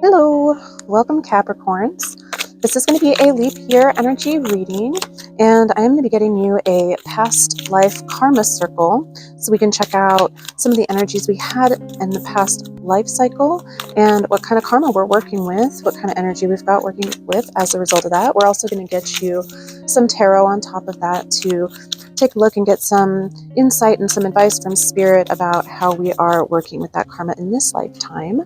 Hello, welcome Capricorns. This is going to be a leap year energy reading, and I am going to be getting you a past life karma circle so we can check out some of the energies we had in the past life cycle and what kind of karma we're working with, what kind of energy we've got working with as a result of that. We're also going to get you some tarot on top of that to take a look and get some insight and some advice from Spirit about how we are working with that karma in this lifetime.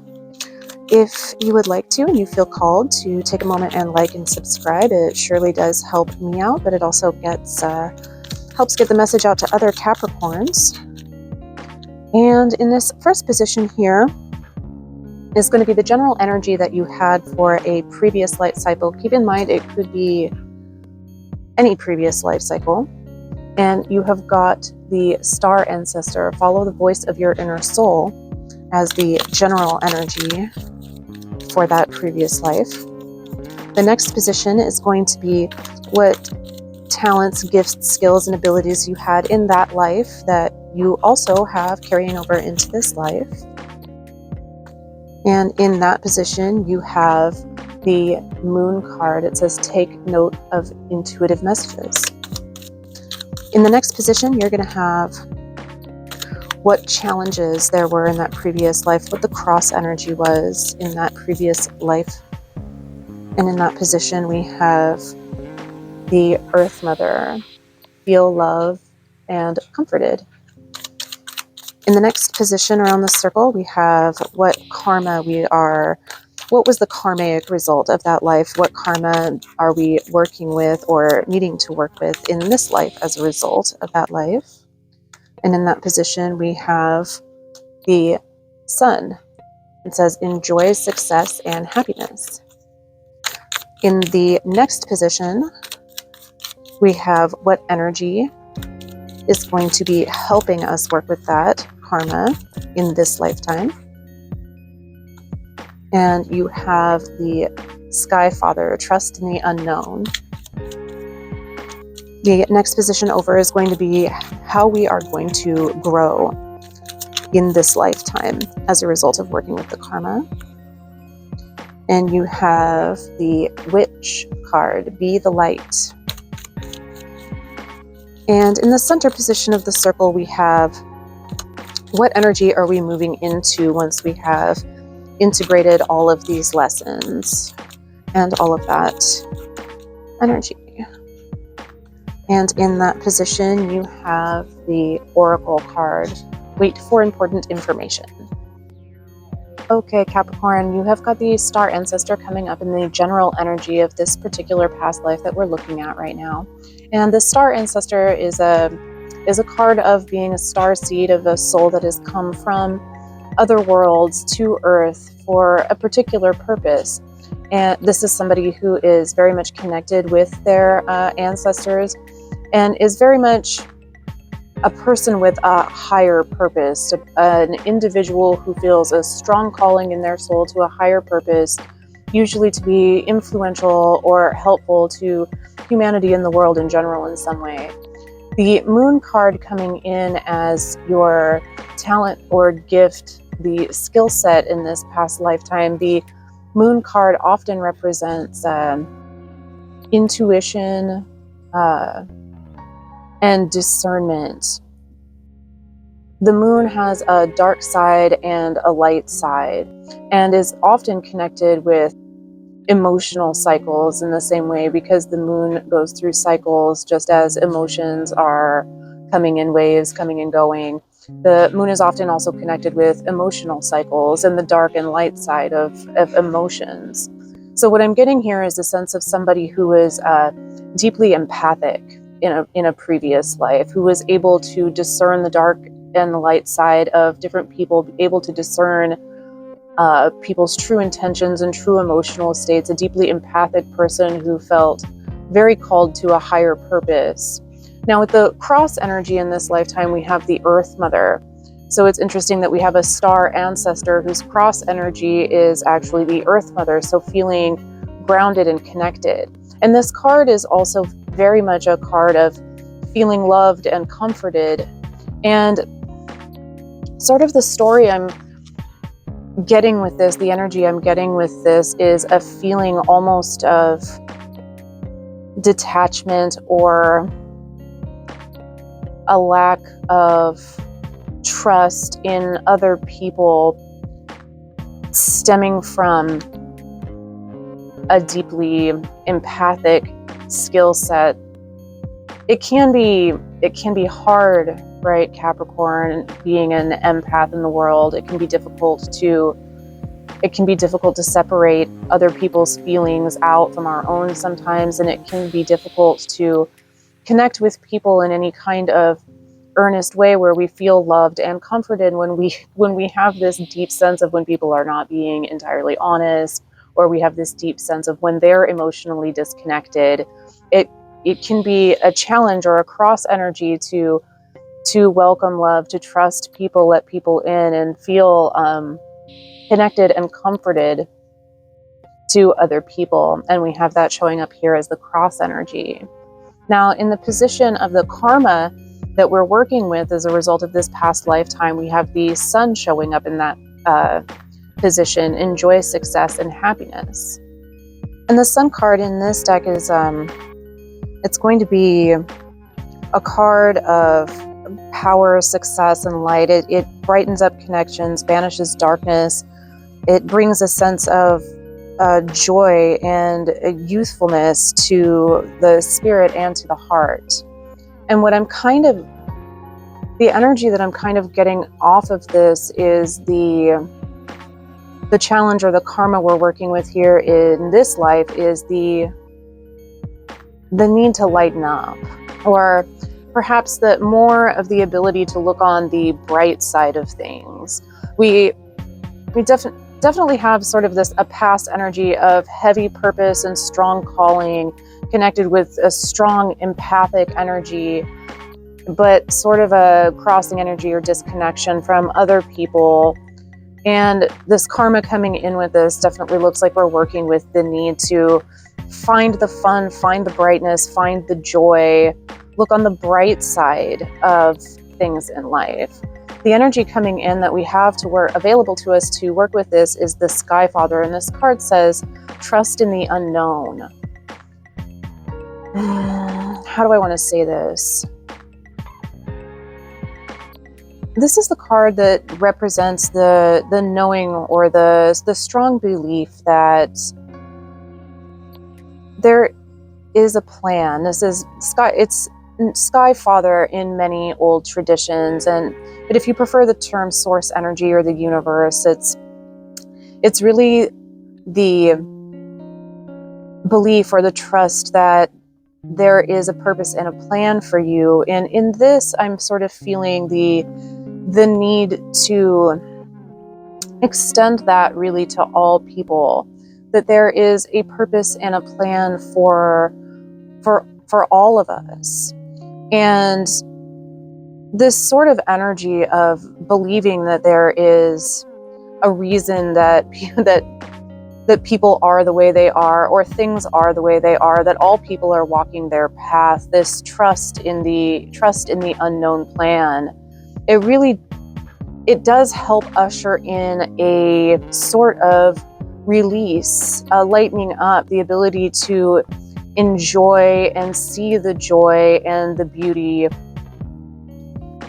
If you would like to and you feel called to take a moment and like and subscribe, it surely does help me out, but it also helps get the message out to other Capricorns. And in this first position here is going to be the general energy that you had for a previous life cycle. Keep in mind it could be any previous life cycle. And you have got the star ancestor, follow the voice of your inner soul, as the general energy for that previous life. The next position is going to be what talents, gifts, skills, and abilities you had in that life that you also have carrying over into this life. And in that position, you have the moon card. It says, take note of intuitive messages. In the next position, you're going to have what challenges there were in that previous life, what the cross energy was in that previous life. And in that position, we have the Earth Mother, feel love and comforted. In the next position around the circle, we have what karma what was the karmic result of that life? What karma are we working with or needing to work with in this life as a result of that life? And in that position, we have the sun. It says, enjoy success and happiness. In the next position, we have what energy is going to be helping us work with that karma in this lifetime. And you have the Sky Father, trust in the unknown. The next position over is going to be how we are going to grow in this lifetime as a result of working with the karma. And you have the Witch card, be the light. And in the center position of the circle, we have what energy are we moving into once we have integrated all of these lessons and all of that energy. And in that position, you have the Oracle card, wait for important information. Okay, Capricorn, you have got the star ancestor coming up in the general energy of this particular past life that we're looking at right now. And the star ancestor is a card of being a star seed of a soul that has come from other worlds to Earth for a particular purpose. And this is somebody who is very much connected with their ancestors and is very much a person with a higher purpose, an individual who feels a strong calling in their soul to a higher purpose, usually to be influential or helpful to humanity and the world in general in some way. The moon card coming in as your talent or gift, the skill set in this past lifetime, the moon card often represents intuition and discernment. The moon has a dark side and a light side, and is often connected with emotional cycles in the same way, because the moon goes through cycles just as emotions are coming in waves, coming and going. The moon is often also connected with emotional cycles and the dark and light side of emotions. So what I'm getting here is a sense of somebody who is deeply empathic in a previous life, who was able to discern the dark and the light side of different people, able to discern people's true intentions and true emotional states, a deeply empathic person who felt very called to a higher purpose. Now with the cross energy in this lifetime, we have the Earth Mother. So it's interesting that we have a star ancestor whose cross energy is actually the Earth Mother, so feeling grounded and connected. And this card is also very much a card of feeling loved and comforted. And sort of the story I'm getting with this, the energy I'm getting with this is a feeling almost of detachment or a lack of trust in other people, stemming from a deeply empathic skill set. It can be hard, right, Capricorn, being an empath in the world. It can be difficult to separate other people's feelings out from our own sometimes, and it can be difficult to connect with people in any kind of earnest way where we feel loved and comforted when we have this deep sense of when people are not being entirely honest, or we have this deep sense of when they're emotionally disconnected. It can be a challenge or a cross energy to welcome love, to trust people, let people in, and feel connected and comforted to other people. And we have that showing up here as the cross energy. Now, in the position of the karma that we're working with as a result of this past lifetime, we have the sun showing up in that position in joy, success, and happiness. And the sun card in this deck is it's going to be a card of power, success, and light. It brightens up connections, banishes darkness. It brings a sense of joy and youthfulness to the spirit and to the heart. And what the energy that I'm kind of getting off of this is the challenge or the karma we're working with here in this life is the need to lighten up, or perhaps the more of the ability to look on the bright side of things. We definitely have sort of a past energy of heavy purpose and strong calling, connected with a strong empathic energy, but sort of a crossing energy or disconnection from other people. And this karma coming in with this definitely looks like we're working with the need to find the fun, find the brightness, find the joy, look on the bright side of things in life. The energy coming in that we have available to us to work with this is the Sky Father, and this card says, trust in the unknown. How do I want to say this? This is the card that represents the knowing, or the strong belief that there is a plan. This is it's Sky Father in many old traditions, but if you prefer the term source energy or the universe, it's really the belief or the trust that there is a purpose and a plan for you. And in this, I'm sort of feeling the need to extend that really to all people, that there is a purpose and a plan for all of us. And this sort of energy of believing that there is a reason that people are the way they are, or things are the way they are, that all people are walking their path, this trust in the unknown plan, it does help usher in a sort of release, lightening up, the ability to enjoy and see the joy and the beauty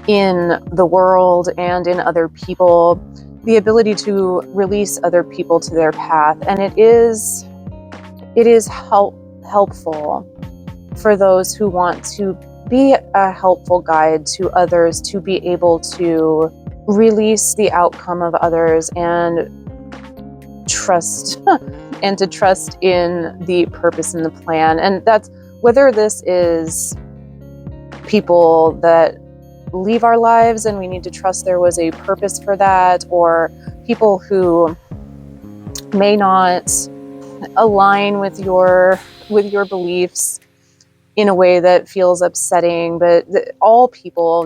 in the world and in other people, the ability to release other people to their path. And it is helpful for those who want to be a helpful guide to others, to be able to release the outcome of others and trust and to trust in the purpose and the plan. And that's whether this is people that leave our lives and we need to trust there was a purpose for that, or people who may not align with your beliefs in a way that feels upsetting. But all people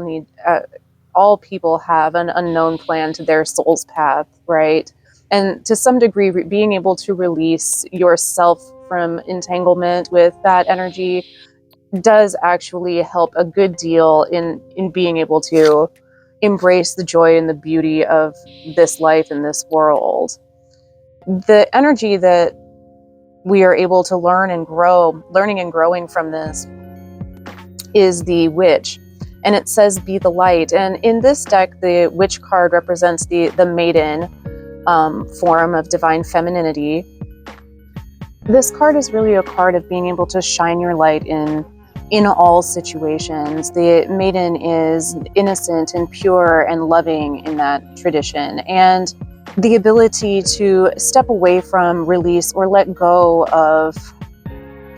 have an unknown plan to their soul's path, right? And to some degree, being able to release yourself from entanglement with that energy does actually help a good deal in being able to embrace the joy and the beauty of this life and this world. The energy that we are able to learning and growing from this is the witch. And it says, be the light. And in this deck, the witch card represents the maiden form of divine femininity. This card is really a card of being able to shine your light in all situations. The maiden is innocent and pure and loving in that tradition. And the ability to step away from, release, or let go of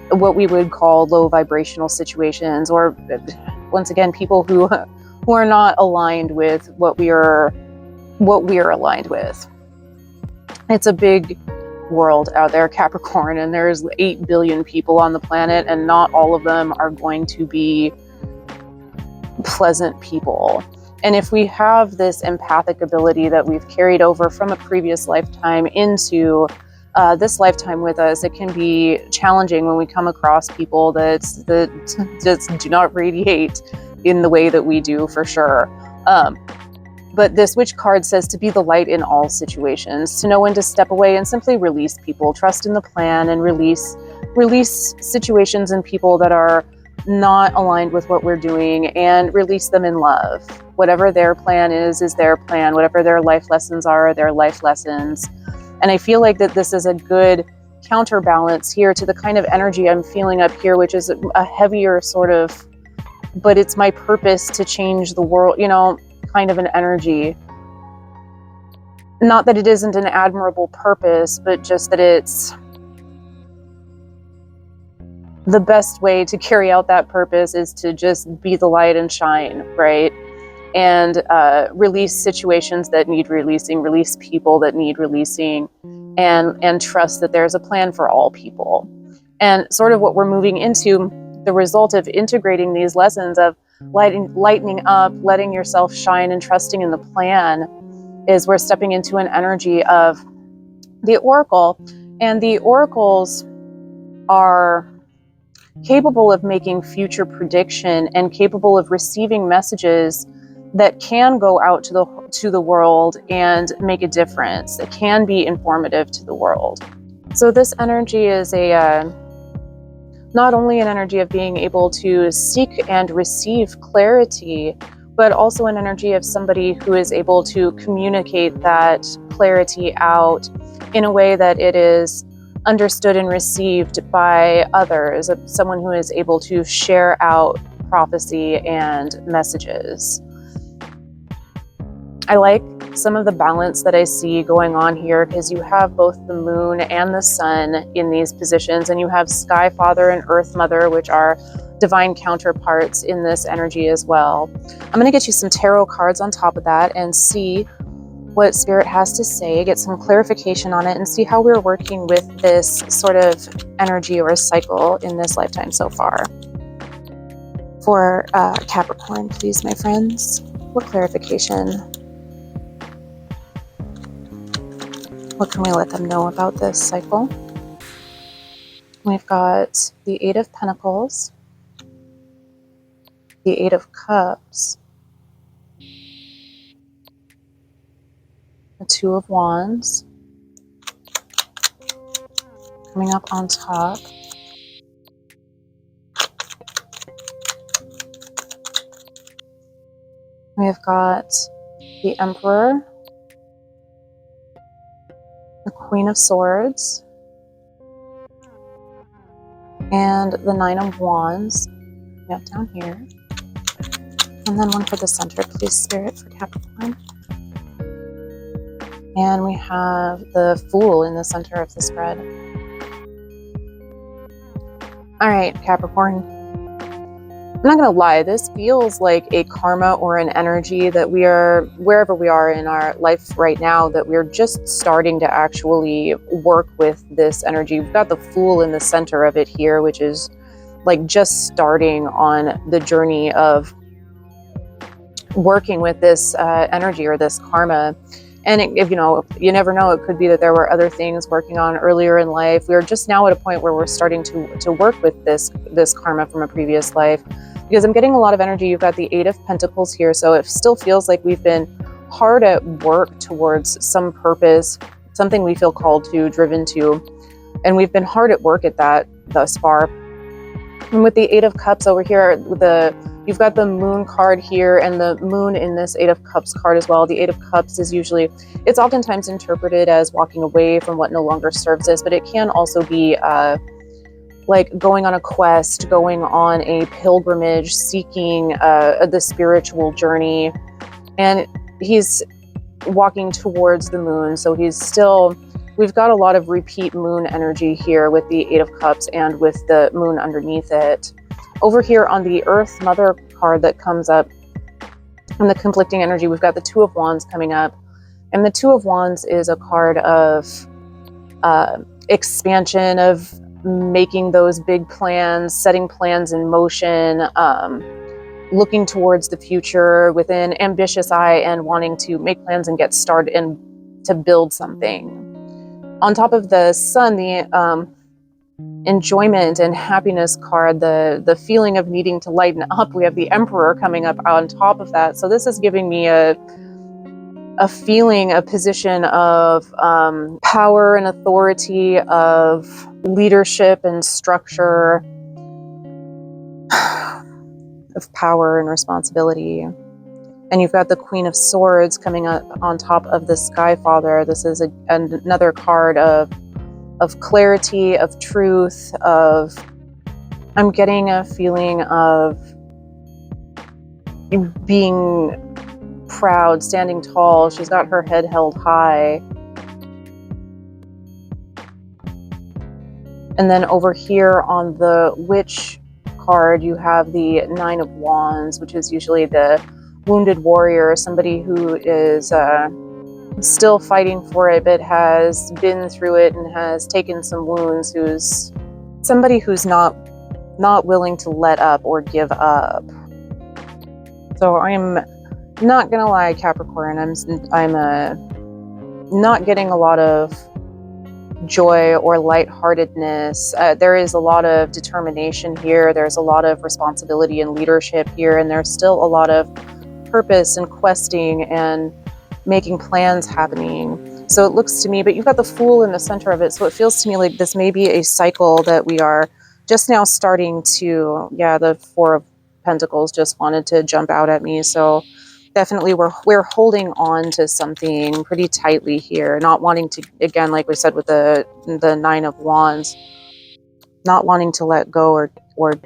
what we would call low vibrational situations, or once again, people who are not aligned with what we are aligned with. It's a big world out there, Capricorn, and there's 8 billion people on the planet, and not all of them are going to be pleasant people. And if we have this empathic ability that we've carried over from a previous lifetime into this lifetime with us, it can be challenging when we come across people that just do not radiate in the way that we do, for sure. But this witch card says to be the light in all situations, to know when to step away and simply release people, trust in the plan, and release situations and people that are not aligned with what we're doing, and release them in love. Whatever their plan is their plan. Whatever their life lessons are their life lessons. And I feel like that this is a good counterbalance here to the kind of energy I'm feeling up here, which is a heavier sort of, but it's my purpose to change the world, kind of an energy. Not that it isn't an admirable purpose, but just that it's the best way to carry out that purpose is to just be the light and shine, right? And release situations that need releasing, release people that need releasing, and trust that there's a plan for all people. And sort of what we're moving into, the result of integrating these lessons of lightening up, letting yourself shine, and trusting in the plan, is we're stepping into an energy of the oracle. And the oracles are capable of making future prediction and capable of receiving messages that can go out to the world and make a difference. It can be informative to the world. So this energy is not only an energy of being able to seek and receive clarity, but also an energy of somebody who is able to communicate that clarity out in a way that it is understood and received by others, someone who is able to share out prophecy and messages. I like some of the balance that I see going on here, because you have both the moon and the sun in these positions, and you have Sky Father and Earth Mother, which are divine counterparts in this energy as well. I'm going to get you some tarot cards on top of that and see what Spirit has to say, get some clarification on it, and see how we're working with this sort of energy or cycle in this lifetime so far. For Capricorn, please, my friends, what clarification? What can we let them know about this cycle? We've got the 8 of Pentacles, the 8 of Cups, the 2 of Wands, coming up on top. We've got the Emperor, the Queen of Swords, and the 9 of Wands. We have down here. And then one for the center, please, Spirit, for Capricorn. And we have the Fool in the center of the spread. All right, Capricorn. I'm not going to lie, this feels like a karma or an energy that we are, wherever we are in our life right now, that we're just starting to actually work with this energy. We've got the Fool in the center of it here, which is like just starting on the journey of working with this energy or this karma. And if you never know, it could be that there were other things working on earlier in life. We're just now at a point where we're starting to work with this karma from a previous life. because I'm getting a lot of energy. You've got the Eight of Pentacles here, so it still feels like we've been hard at work towards some purpose, something we feel called to, driven to, and we've been hard at work at that thus far. And with the Eight of Cups over here, you've got the Moon card here, and the Moon in this Eight of Cups card as well. The Eight of Cups is usually, it's oftentimes interpreted as walking away from what no longer serves us, but it can also be like going on a quest, going on a pilgrimage, seeking the spiritual journey. And he's walking towards the moon, so he's still, we've got a lot of repeat moon energy here with the Eight of Cups and with the moon underneath it. Over here on the Earth Mother card that comes up and the conflicting energy, we've got the Two of Wands coming up. And the Two of Wands is a card of expansion, of making those big plans, setting plans in motion, looking towards the future with an ambitious eye and wanting to make plans and get started and to build something. On top of the Sun, the enjoyment and happiness card, the feeling of needing to lighten up, we have the Emperor coming up on top of that. So this is giving me a feeling, a position of power and authority, of leadership and structure, of power and responsibility. And you've got the Queen of Swords coming up on top of the Sky Father. This is another card of clarity, of truth, of, I'm getting a feeling of being proud, standing tall. She's got her head held high. And then over here on the Witch card, you have the Nine of Wands, which is usually the wounded warrior, somebody who is still fighting for it, but has been through it and has taken some wounds, who's somebody who's not willing to let up or give up. So I'm not gonna lie, Capricorn, I'm not getting a lot of joy or lightheartedness. There is a lot of determination here. There's a lot of responsibility and leadership here, and there's still a lot of purpose and questing and making plans happening. So it looks to me, but you've got the Fool in the center of it, so it feels to me like this may be a cycle that we are just now starting to, yeah, the Four of Pentacles just wanted to jump out at me. So definitely we're holding on to something pretty tightly here, not wanting to, again, like we said with the Nine of Wands, not wanting to let go or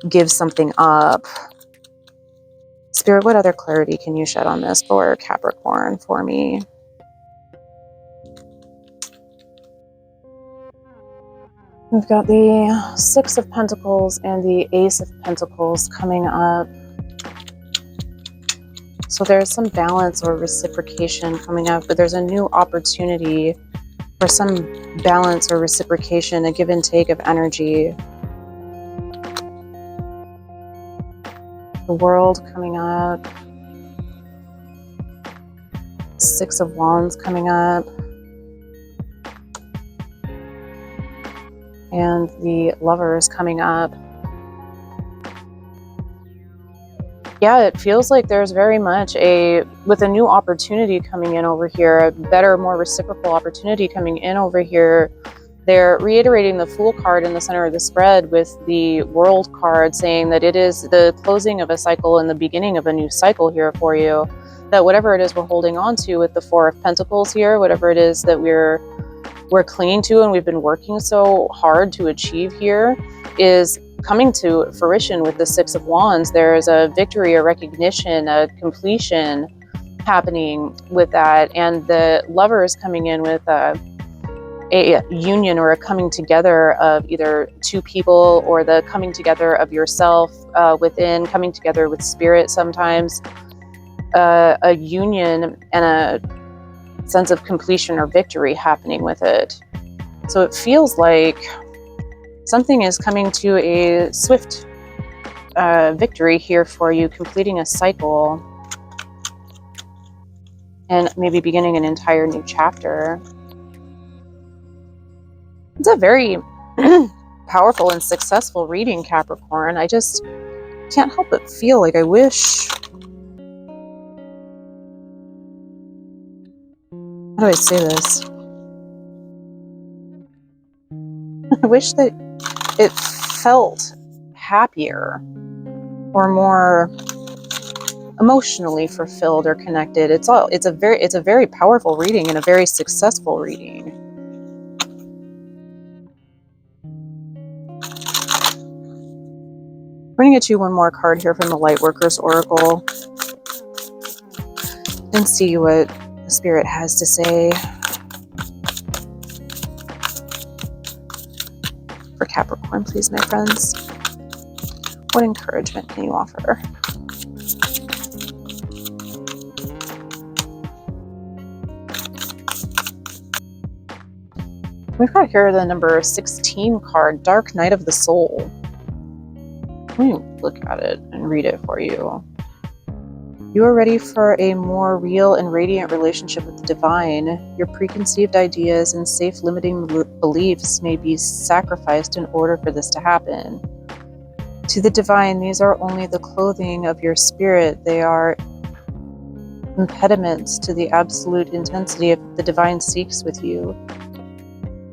give something up. Spirit, what other clarity can you shed on this for Capricorn for me? We've got the Six of Pentacles and the Ace of Pentacles coming up. So there's some balance or reciprocation coming up, but there's a new opportunity for some balance or reciprocation, a give and take of energy. The World coming up. Six of Wands coming up. And the Lovers coming up. Yeah, it feels like there's very much with a new opportunity coming in over here, a better, more reciprocal opportunity coming in over here. They're reiterating the Fool card in the center of the spread with the World card, saying that it is the closing of a cycle and the beginning of a new cycle here for you. That whatever it is we're holding on to with the Four of Pentacles here, whatever it is that we're clinging to and we've been working so hard to achieve here, is coming to fruition with the Six of Wands. There is a victory, a recognition, a completion happening with that. And the Lovers coming in with a union or a coming together of either two people, or the coming together of yourself within, coming together with spirit sometimes, a union and a sense of completion or victory happening with it. So it feels like something is coming to a swift victory here for you, completing a cycle and maybe beginning an entire new chapter. It's a very powerful and successful reading, Capricorn. I just can't help but feel like I wish, how do I say this? I wish that it felt happier or more emotionally fulfilled or connected. It's a very powerful reading and a very successful reading. We're going to get you one more card here from the Lightworkers Oracle and see what the Spirit has to say for Capricorn, please, my friends. What encouragement can you offer? We've got here the number 16 card, Dark Night of the Soul. Let me look at it and read it for you. You are ready for a more real and radiant relationship with the divine. Your preconceived ideas and safe limiting beliefs may be sacrificed in order for this to happen. To the divine, these are only the clothing of your spirit. They are impediments to the absolute intensity of the divine seeks with you.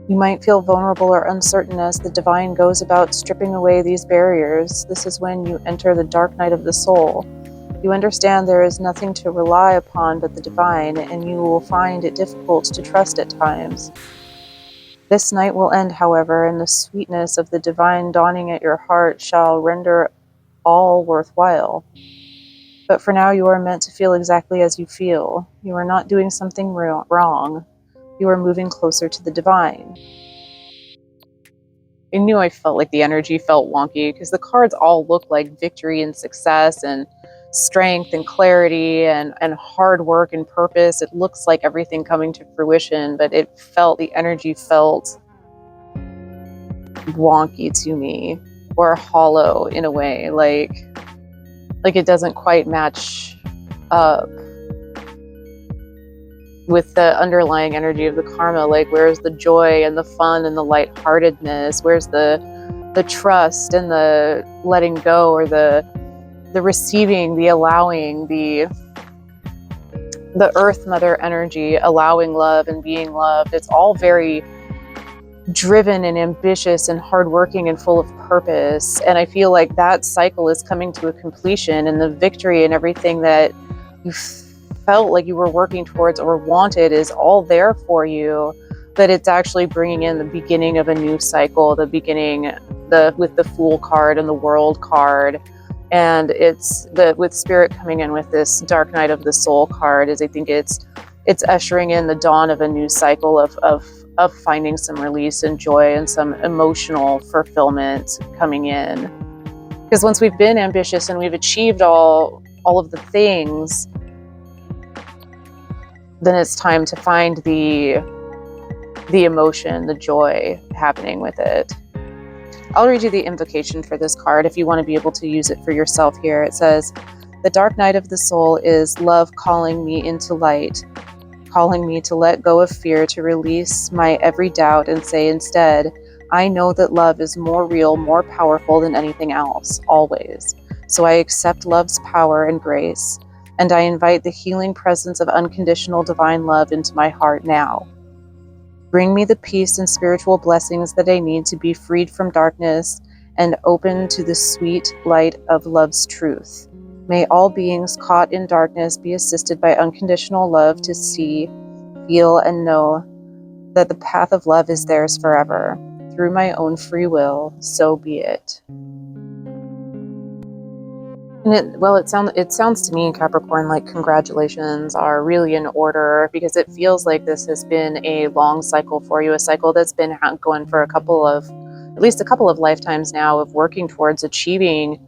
You might feel vulnerable or uncertain as the divine goes about stripping away these barriers. This is when you enter the dark night of the soul. You understand there is nothing to rely upon but the divine, and you will find it difficult to trust at times. This night will end, however, and the sweetness of the divine dawning at your heart shall render all worthwhile. But for now, you are meant to feel exactly as you feel. You are not doing something wrong. You are moving closer to the divine. I knew I felt like the energy felt wonky because the cards all look like victory and success and strength and clarity and hard work and purpose. It looks like everything coming to fruition, but the energy felt wonky to me, or hollow in a way, like it doesn't quite match up with the underlying energy of the karma. Like, where's the joy and the fun and the lightheartedness? Where's the trust and the letting go, or the receiving, the allowing, the earth mother energy, allowing love and being loved? It's all very driven and ambitious and hardworking and full of purpose. And I feel like that cycle is coming to a completion, and the victory and everything that you felt like you were working towards or wanted is all there for you. But it's actually bringing in the beginning of a new cycle, with the Fool card and the World card. And with Spirit coming in with this Dark Night of the Soul card, is I think it's ushering in the dawn of a new cycle of finding some release and joy and some emotional fulfillment coming in. Because once we've been ambitious and we've achieved all of the things, then it's time to find the emotion, the joy happening with it. I'll read you the invocation for this card if you want to be able to use it for yourself here. It says, "The dark night of the soul is love calling me into light, calling me to let go of fear, to release my every doubt and say instead, I know that love is more real, more powerful than anything else, always. So I accept love's power and grace, and I invite the healing presence of unconditional divine love into my heart now. Bring me the peace and spiritual blessings that I need to be freed from darkness and open to the sweet light of love's truth. May all beings caught in darkness be assisted by unconditional love to see, feel, and know that the path of love is theirs forever. Through my own free will, so be it." And it sounds to me, Capricorn, like congratulations are really in order, because it feels like this has been a long cycle for you, a cycle that's been going for at least a couple of lifetimes now, of working towards achieving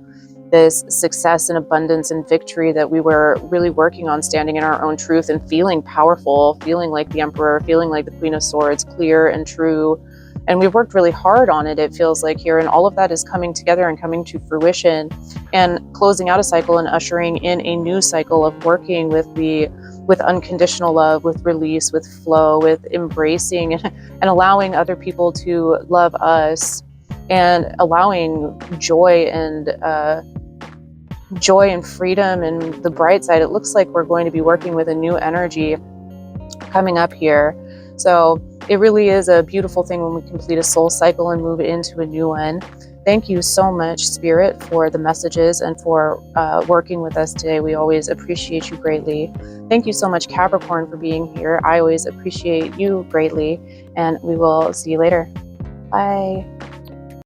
this success and abundance and victory that we were really working on, standing in our own truth and feeling powerful, feeling like the Emperor, feeling like the Queen of Swords, clear and true. And we've worked really hard on it, it feels like here, and all of that is coming together and coming to fruition and closing out a cycle and ushering in a new cycle of working with unconditional love, with release, with flow, with embracing and allowing other people to love us, and allowing joy and joy and freedom and the bright side, it looks like we're going to be working with a new energy coming up here. So it really is a beautiful thing when we complete a soul cycle and move into a new one. Thank you so much, Spirit, for the messages and for working with us today. We always appreciate you greatly. Thank you so much, Capricorn, for being here. I always appreciate you greatly, and we will see you later. Bye.